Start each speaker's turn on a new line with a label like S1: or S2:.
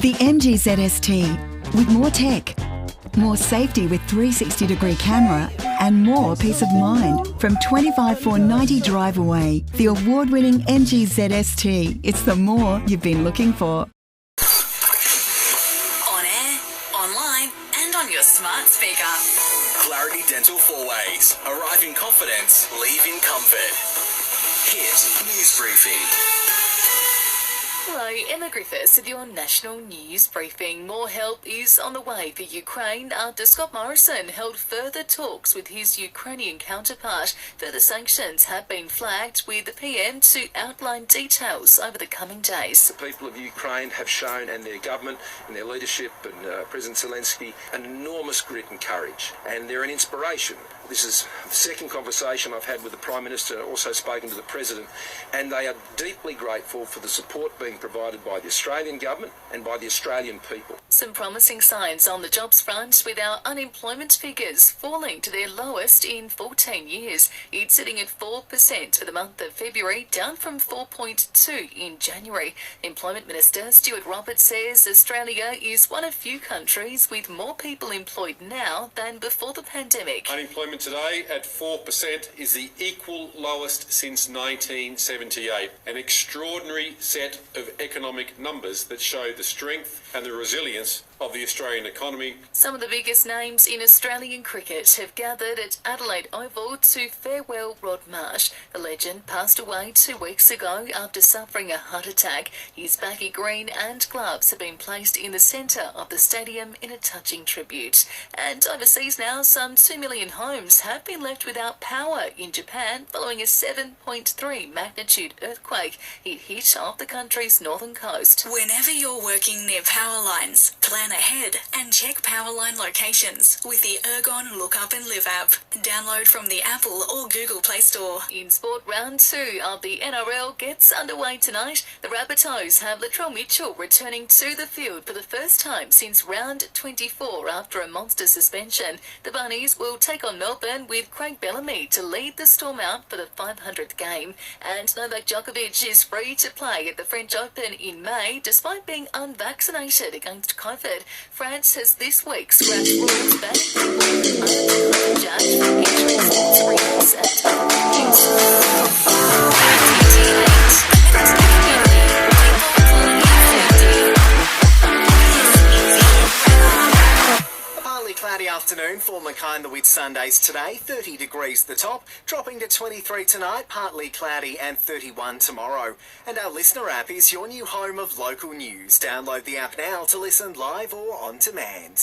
S1: The MG ZST, with more tech, more safety with 360-degree camera, and more peace of mind. From 25,490 drive away, the award-winning MG ZST. It's the more you've been looking for.
S2: On air, online, and on your smart speaker.
S3: Clarity Dental 4-Ways. Arrive in confidence, leave in comfort. Hit News Briefing.
S2: Hello, Emma Griffiths with your national news briefing. More help is on the way for Ukraine after Scott Morrison held further talks with his Ukrainian counterpart. Further sanctions have been flagged, with the PM to outline details over the coming days.
S4: The people of Ukraine have shown, and their government and their leadership and President Zelensky, an enormous grit and courage, and they're an inspiration. This is the second conversation I've had with the Prime Minister, also spoken to the President, and they are deeply grateful for the support being provided by the Australian government and by the Australian people.
S2: Some promising signs on the jobs front, with our unemployment figures falling to their lowest in 14 years. It's sitting at 4% for the month of February, down from 4.2% in January. Employment Minister Stuart Roberts says Australia is one of few countries with more people employed now than before the pandemic.
S5: Unemployment today at 4% is the equal lowest since 1978. An extraordinary set of economic numbers that show the strength and the resilience of the Australian economy.
S2: Some of the biggest names in Australian cricket have gathered at Adelaide Oval to farewell Rod Marsh. The legend passed away 2 weeks ago after suffering a heart attack. His baggy green and gloves have been placed in the centre of the stadium in a touching tribute. And overseas now, some 2 million homes have been left without power in Japan following a 7.3 magnitude earthquake. It hit off the country's northern coast.
S6: Whenever you're working near power lines, plan ahead and check power line locations with the Ergon Look Up and Live app. Download from the Apple or Google Play Store.
S2: In sport, round 2 of the NRL gets underway tonight. The Rabbitohs have Latrell Mitchell returning to the field for the first time since round 24 after a monster suspension. The Bunnies will take on Melbourne with Craig Bellamy to lead the Storm out for the 500th game. And Novak Djokovic is free to play at the French Open in May despite being unvaccinated against COVID. France has this week scrapped rules banning football under the judge for entering sports arenas at
S7: A partly cloudy afternoon for Mackay and the Whitsundays today. 30 degrees the top, dropping to 23 tonight, partly cloudy, and 31 tomorrow. And our listener app is your new home of local news. Download the app now to listen live or on demand.